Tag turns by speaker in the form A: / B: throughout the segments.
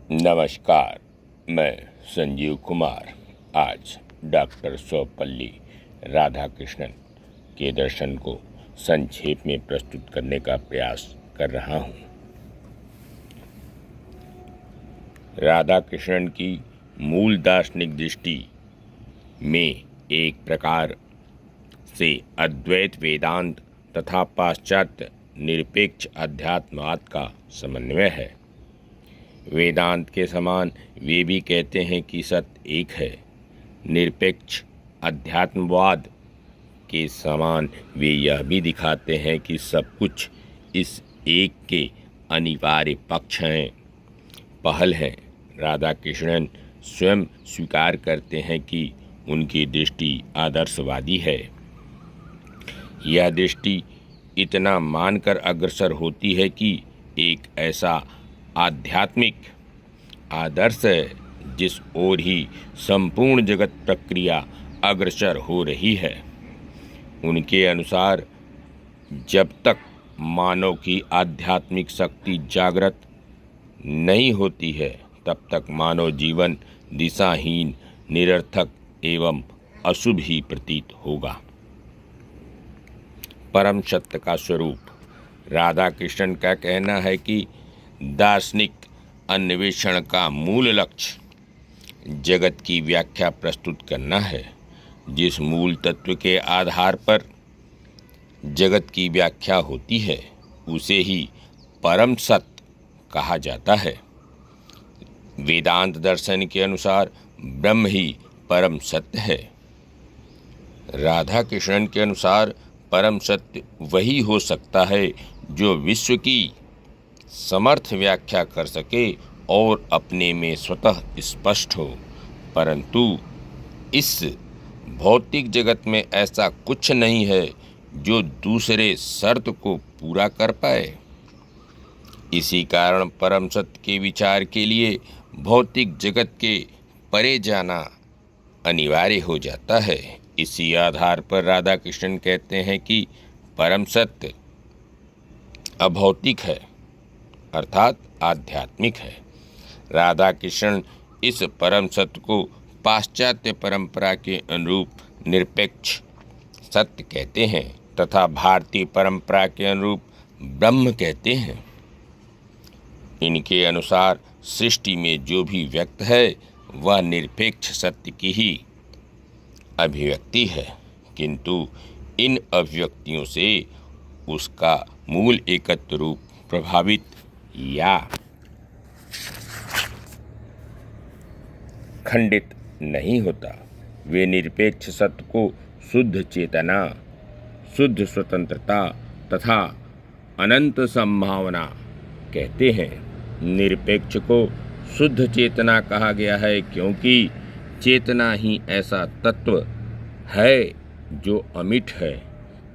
A: नमस्कार, मैं संजीव कुमार आज डॉक्टर सर्वपल्ली राधाकृष्णन के दर्शन को संक्षेप में प्रस्तुत करने का प्रयास कर रहा हूँ। राधाकृष्णन की मूल दार्शनिक दृष्टि में एक प्रकार से अद्वैत वेदांत तथा पाश्चात्य निरपेक्ष अध्यात्मवाद का समन्वय है। वेदांत के समान वे भी कहते हैं कि सत्य एक है। निरपेक्ष अध्यात्मवाद के समान वे यह भी दिखाते हैं कि सब कुछ इस एक के अनिवार्य पक्ष हैं, पहल हैं। राधाकृष्णन स्वयं स्वीकार करते हैं कि उनकी दृष्टि आदर्शवादी है। यह दृष्टि इतना मानकर अग्रसर होती है कि एक ऐसा आध्यात्मिक आदर्श है जिस ओर ही संपूर्ण जगत प्रक्रिया अग्रसर हो रही है। उनके अनुसार जब तक मानव की आध्यात्मिक शक्ति जागृत नहीं होती है तब तक मानव जीवन दिशाहीन, निरर्थक एवं अशुभ ही प्रतीत होगा। परम सत्य का स्वरूप। राधाकृष्णन का कहना है कि दार्शनिक अन्वेषण का मूल लक्ष्य जगत की व्याख्या प्रस्तुत करना है। जिस मूल तत्व के आधार पर जगत की व्याख्या होती है उसे ही परम सत्य कहा जाता है। वेदांत दर्शन के अनुसार ब्रह्म ही परम सत्य है। राधाकृष्णन के अनुसार परम सत्य वही हो सकता है जो विश्व की समर्थ व्याख्या कर सके और अपने में स्वतः स्पष्ट हो, परंतु इस भौतिक जगत में ऐसा कुछ नहीं है जो दूसरे शर्त को पूरा कर पाए। इसी कारण परम सत्य के विचार के लिए भौतिक जगत के परे जाना अनिवार्य हो जाता है। इसी आधार पर राधाकृष्णन कहते हैं कि परम सत्य अभौतिक है अर्थात आध्यात्मिक है। राधाकृष्णन इस परम सत्य को पाश्चात्य परंपरा के अनुरूप निरपेक्ष सत्य कहते हैं तथा भारतीय परंपरा के अनुरूप ब्रह्म कहते हैं। इनके अनुसार सृष्टि में जो भी व्यक्त है वह निरपेक्ष सत्य की ही अभिव्यक्ति है, किंतु इन अभिव्यक्तियों से उसका मूल एकत्व रूप प्रभावित या खंडित नहीं होता। वे निरपेक्ष सत्य को शुद्ध चेतना, शुद्ध स्वतंत्रता तथा अनंत संभावना कहते हैं। निरपेक्ष को शुद्ध चेतना कहा गया है क्योंकि चेतना ही ऐसा तत्व है जो अमिट है,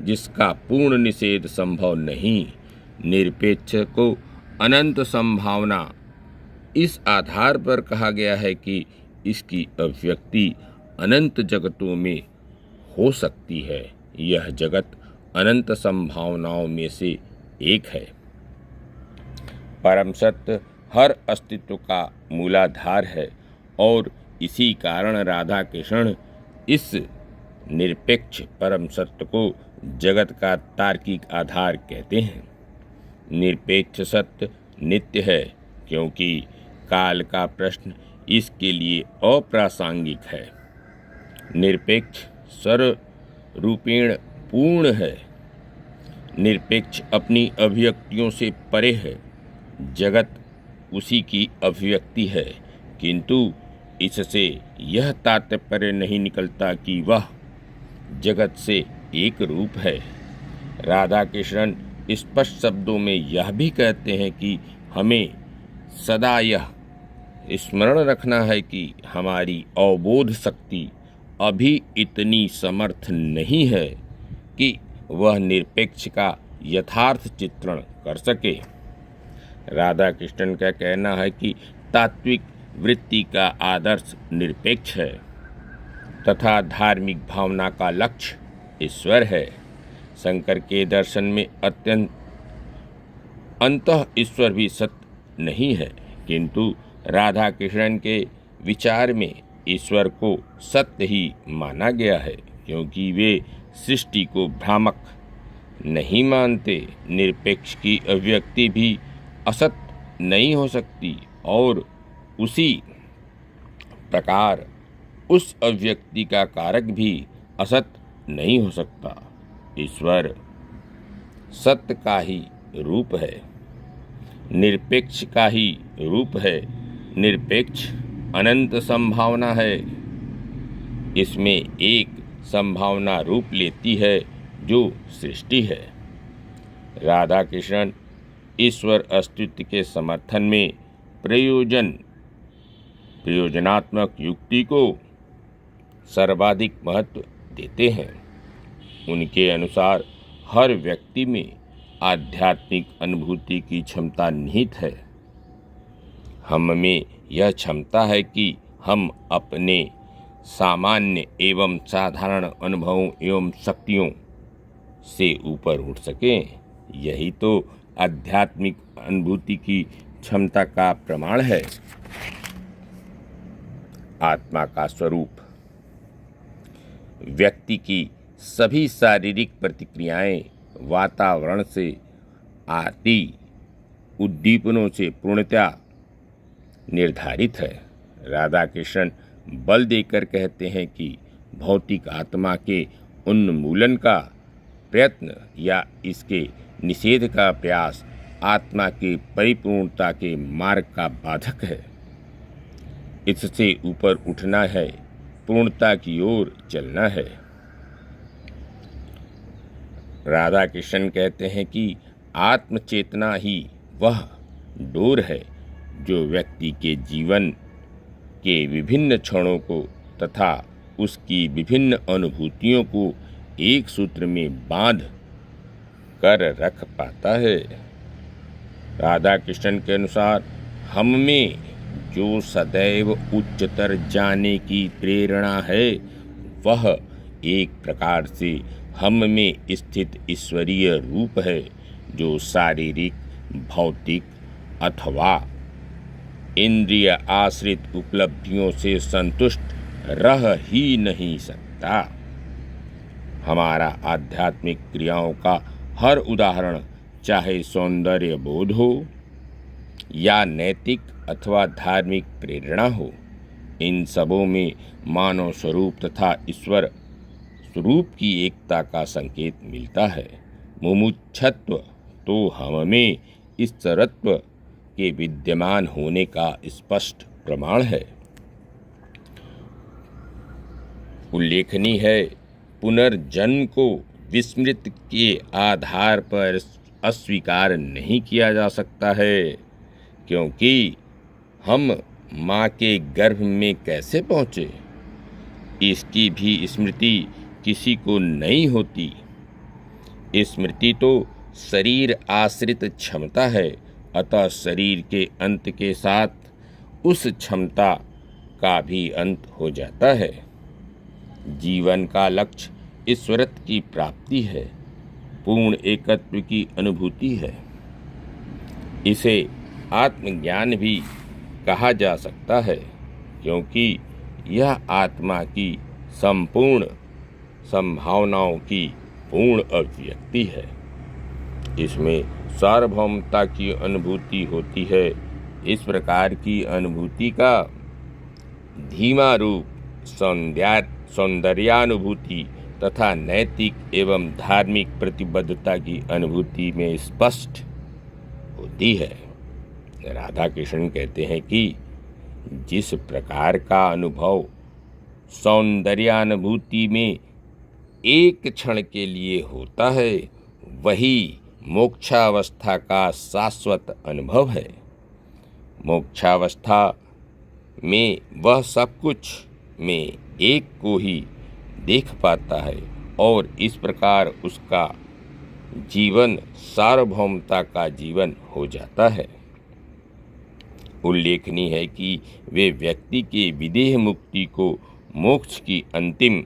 A: जिसका पूर्ण निषेध संभव नहीं। निरपेक्ष को अनंत संभावना इस आधार पर कहा गया है कि इसकी अभिव्यक्ति अनंत जगतों में हो सकती है। यह जगत अनंत संभावनाओं में से एक है। परम सत्य हर अस्तित्व का मूलाधार है और इसी कारण राधाकृष्ण इस निरपेक्ष परम सत्य को जगत का तार्किक आधार कहते हैं। निरपेक्ष सत्य नित्य है क्योंकि काल का प्रश्न इसके लिए अप्रासंगिक है। निरपेक्ष सर्वरूपेण पूर्ण है। निरपेक्ष अपनी अभिव्यक्तियों से परे है। जगत उसी की अभिव्यक्ति है, किंतु इससे यह तात्पर्य नहीं निकलता कि वह जगत से एक रूप है। राधाकृष्णन स्पष्ट शब्दों में यह भी कहते हैं कि हमें सदा यह स्मरण रखना है कि हमारी अवबोध शक्ति अभी इतनी समर्थ नहीं है कि वह निरपेक्ष का यथार्थ चित्रण कर सके। राधाकृष्णन का कहना है कि तात्विक वृत्ति का आदर्श निरपेक्ष है तथा धार्मिक भावना का लक्ष्य ईश्वर है। शंकर के दर्शन में अंतः ईश्वर भी सत्य नहीं है, किंतु राधा कृष्णन के विचार में ईश्वर को सत्य ही माना गया है, क्योंकि वे सृष्टि को भ्रामक नहीं मानते। निरपेक्ष की अभिव्यक्ति भी असत नहीं हो सकती और उसी प्रकार उस अभिव्यक्ति का कारक भी असत नहीं हो सकता। ईश्वर सत्य का ही रूप है, निरपेक्ष का ही रूप है। निरपेक्ष अनंत संभावना है, इसमें एक संभावना रूप लेती है जो सृष्टि है। राधा कृष्ण ईश्वर अस्तित्व के समर्थन में प्रयोजनात्मक युक्ति को सर्वाधिक महत्व देते हैं। उनके अनुसार हर व्यक्ति में आध्यात्मिक अनुभूति की क्षमता निहित है। हम में यह क्षमता है कि हम अपने सामान्य एवं साधारण अनुभवों एवं शक्तियों से ऊपर उठ सकें। यही तो आध्यात्मिक अनुभूति की क्षमता का प्रमाण है। आत्मा का स्वरूप। व्यक्ति की सभी शारीरिक प्रतिक्रियाएं वातावरण से आती उद्दीपनों से पूर्णतया निर्धारित है। राधा कृष्ण बल देकर कहते हैं कि भौतिक आत्मा के उन्मूलन का प्रयत्न या इसके निषेध का प्रयास आत्मा की परिपूर्णता के मार्ग का बाधक है। इससे ऊपर उठना है, पूर्णता की ओर चलना है। राधा कृष्ण कहते हैं कि आत्मचेतना ही वह डोर है जो व्यक्ति के जीवन के विभिन्न क्षणों को तथा उसकी विभिन्न अनुभूतियों को एक सूत्र में बांध कर रख पाता है। राधा कृष्ण के अनुसार हम में जो सदैव उच्चतर जाने की प्रेरणा है, वह एक प्रकार से हम में स्थित ईश्वरीय रूप है जो शारीरिक, भौतिक अथवा इंद्रिय आश्रित उपलब्धियों से संतुष्ट रह ही नहीं सकता। हमारा आध्यात्मिक क्रियाओं का हर उदाहरण, चाहे सौंदर्य बोध हो या नैतिक अथवा धार्मिक प्रेरणा हो, इन सबों में मानव स्वरूप तथा ईश्वर स्वरूप की एकता का संकेत मिलता है। मुमुक्षत्व तो हम में ईश्वरत्व के विद्यमान होने का स्पष्ट प्रमाण है। उल्लेखनीय है, पुनर्जन्म को विस्मृत के आधार पर अस्वीकार नहीं किया जा सकता है, क्योंकि हम माँ के गर्भ में कैसे पहुँचे, इसकी भी स्मृति किसी को नहीं होती। स्मृति तो शरीर आश्रित क्षमता है, अतः शरीर के अंत के साथ उस क्षमता का भी अंत हो जाता है। जीवन का लक्ष्य ईश्वरत्व की प्राप्ति है, पूर्ण एकत्व की अनुभूति है। इसे आत्मज्ञान भी कहा जा सकता है, क्योंकि यह आत्मा की संपूर्ण संभावनाओं की पूर्ण अभिव्यक्ति है। इसमें सार्वभौमता की अनुभूति होती है। इस प्रकार की अनुभूति का धीमा रूप सौंदर्यानुभूति तथा नैतिक एवं धार्मिक प्रतिबद्धता की अनुभूति में स्पष्ट होती है। राधा कृष्ण कहते हैं कि जिस प्रकार का अनुभव सौंदर्यानुभूति में एक क्षण के लिए होता है, वही मोक्षावस्था का शाश्वत अनुभव है। मोक्षावस्था में वह सब कुछ में एक को ही देख पाता है और इस प्रकार उसका जीवन सार्वभौमता का जीवन हो जाता है। उल्लेखनीय है कि वे व्यक्ति के विदेह मुक्ति को मोक्ष की अंतिम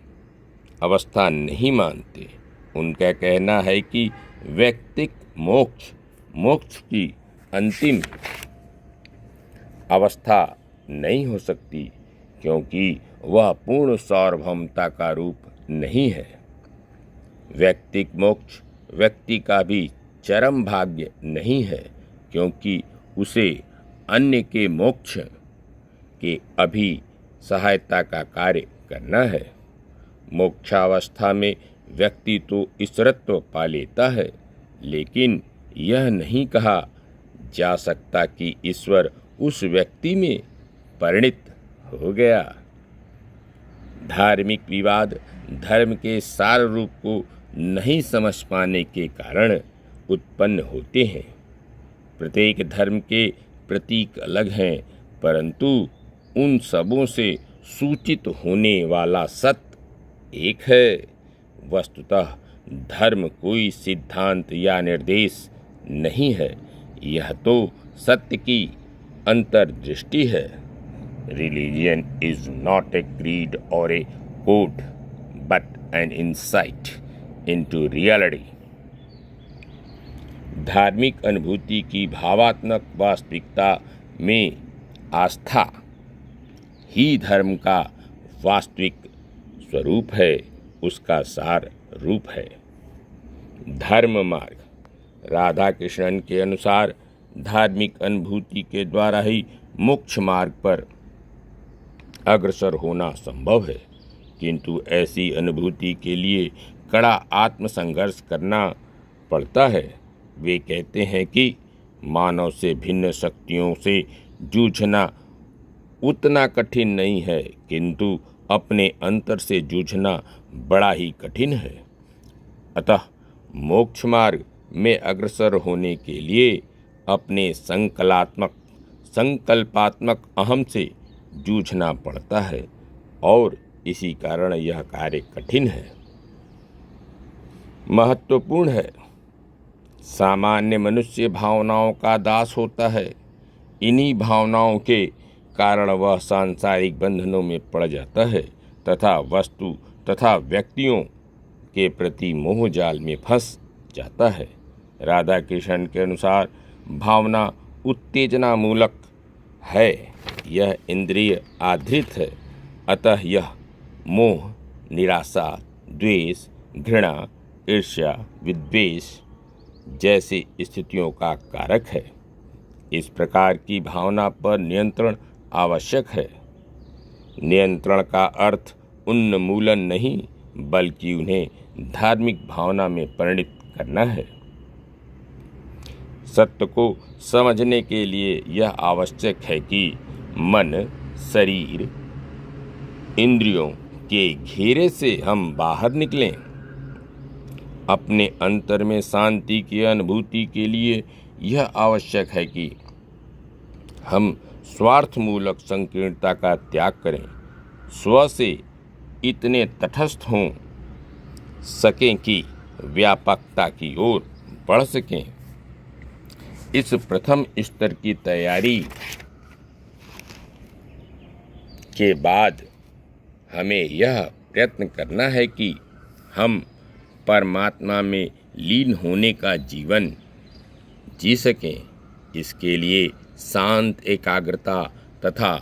A: अवस्था नहीं मानते। उनका कहना है कि वैयक्तिक मोक्ष की अंतिम अवस्था नहीं हो सकती, क्योंकि वह पूर्ण सार्वभौमता का रूप नहीं है। व्यक्तिक मोक्ष व्यक्ति का भी चरम भाग्य नहीं है, क्योंकि उसे अन्य के मोक्ष के अभी सहायता का कार्य करना है। मोक्षावस्था में व्यक्ति तो ईश्वरत्व पा लेता है, लेकिन यह नहीं कहा जा सकता कि ईश्वर उस व्यक्ति में परिणित हो गया। धार्मिक विवाद धर्म के सार रूप को नहीं समझ पाने के कारण उत्पन्न होते हैं। प्रत्येक धर्म के प्रतीक अलग हैं, परंतु उन सबों से सूचित होने वाला सत्य एक है। वस्तुतः धर्म कोई सिद्धांत या निर्देश नहीं है, यह तो सत्य की अंतर्दृष्टि है। Religion is not a creed or a code, but an insight into reality. धार्मिक अनुभूति की भावात्मक वास्तविकता में आस्था ही धर्म का वास्तविक स्वरूप है, उसका सार रूप है। धर्म मार्ग राधा कृष्णन के अनुसार धार्मिक अनुभूति के द्वारा ही मोक्ष मार्ग पर अग्रसर होना संभव है, किंतु ऐसी अनुभूति के लिए कड़ा आत्मसंघर्ष करना पड़ता है। वे कहते हैं कि मानव से भिन्न शक्तियों से जूझना उतना कठिन नहीं है, किंतु अपने अंतर से जूझना बड़ा ही कठिन है। अतः मोक्ष मार्ग में अग्रसर होने के लिए अपने संकल्पात्मक अहम से जूझना पड़ता है, और इसी कारण यह कार्य कठिन है, महत्वपूर्ण है। सामान्य मनुष्य भावनाओं का दास होता है। इन्हीं भावनाओं के कारण वह सांसारिक बंधनों में पड़ जाता है तथा वस्तु तथा व्यक्तियों के प्रति मोह जाल में फंस जाता है। राधा कृष्ण के अनुसार भावना उत्तेजना मूलक है, यह इंद्रिय आधृत है, अतः यह मोह, निराशा, द्वेष, घृणा, ईर्ष्या, विद्वेष जैसी स्थितियों का कारक है। इस प्रकार की भावना पर नियंत्रण आवश्यक है। नियंत्रण का अर्थ उन्मूलन नहीं, बल्कि उन्हें धार्मिक भावना में परिणित करना है। सत्य को समझने के लिए यह आवश्यक है कि मन, शरीर, इंद्रियों के घेरे से हम बाहर निकलें। अपने अंतर में शांति की अनुभूति के लिए यह आवश्यक है कि हम स्वार्थमूलक संकीर्णता का त्याग करें, स्व से इतने तटस्थ हों सकें कि व्यापकता की ओर बढ़ सकें। इस प्रथम स्तर की तैयारी के बाद हमें यह प्रयत्न करना है कि हम परमात्मा में लीन होने का जीवन जी सकें। इसके लिए शांत एकाग्रता तथा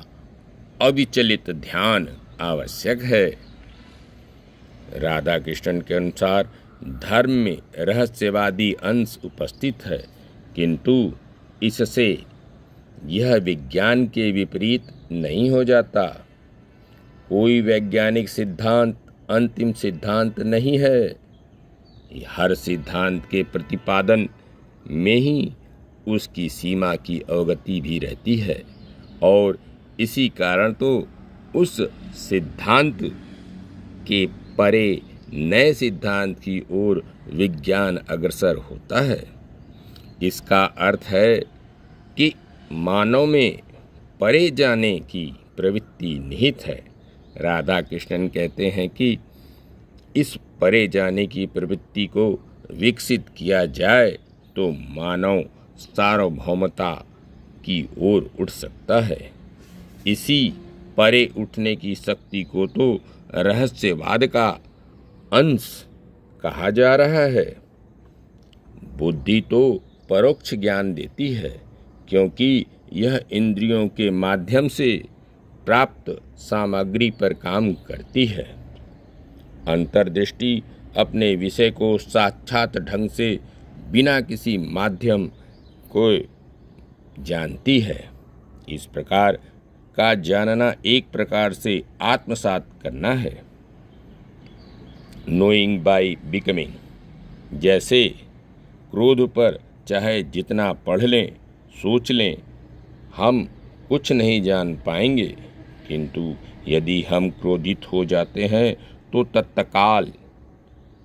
A: अविचलित ध्यान आवश्यक है। राधा कृष्ण के अनुसार धर्म में रहस्यवादी अंश उपस्थित है, किंतु इससे यह विज्ञान के विपरीत नहीं हो जाता। कोई वैज्ञानिक सिद्धांत अंतिम सिद्धांत नहीं है। हर सिद्धांत के प्रतिपादन में ही उसकी सीमा की अवगति भी रहती है, और इसी कारण तो उस सिद्धांत के परे नए सिद्धांत की ओर विज्ञान अग्रसर होता है। इसका अर्थ है कि मानव में परे जाने की प्रवृत्ति निहित है। राधा कृष्णन कहते हैं कि इस परे जाने की प्रवृत्ति को विकसित किया जाए तो मानव सार्वभौमता की ओर उठ सकता है। इसी परे उठने की शक्ति को तो रहस्यवाद का अंश कहा जा रहा है। बुद्धि तो परोक्ष ज्ञान देती है, क्योंकि यह इंद्रियों के माध्यम से प्राप्त सामग्री पर काम करती है। अंतर्दृष्टि अपने विषय को साक्षात ढंग से बिना किसी माध्यम को जानती है। इस प्रकार का जानना एक प्रकार से आत्मसात करना है। Knowing by becoming. जैसे क्रोध पर चाहे जितना पढ़ लें, सोच लें, हम कुछ नहीं जान पाएंगे, किंतु यदि हम क्रोधित हो जाते हैं तो तत्काल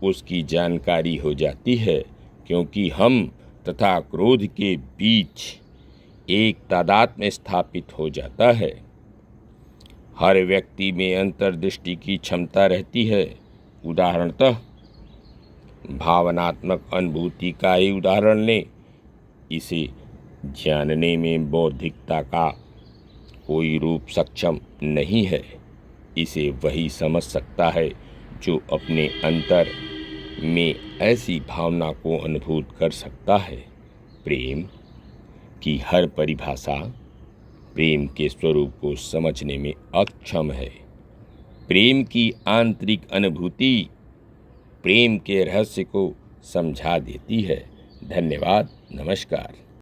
A: उसकी जानकारी हो जाती है, क्योंकि हम तथा क्रोध के बीच एक तादात्म्य स्थापित हो जाता है। हर व्यक्ति में अंतर्दृष्टि की क्षमता रहती है। उदाहरणतः भावनात्मक अनुभूति का ही उदाहरण लें। इसे जानने में बौद्धिकता का कोई रूप सक्षम नहीं है। इसे वही समझ सकता है जो अपने अंतर में ऐसी भावना को अनुभूत कर सकता है। प्रेम की हर परिभाषा प्रेम के स्वरूप को समझने में अक्षम है। प्रेम की आंतरिक अनुभूति प्रेम के रहस्य को समझा देती है। धन्यवाद। नमस्कार।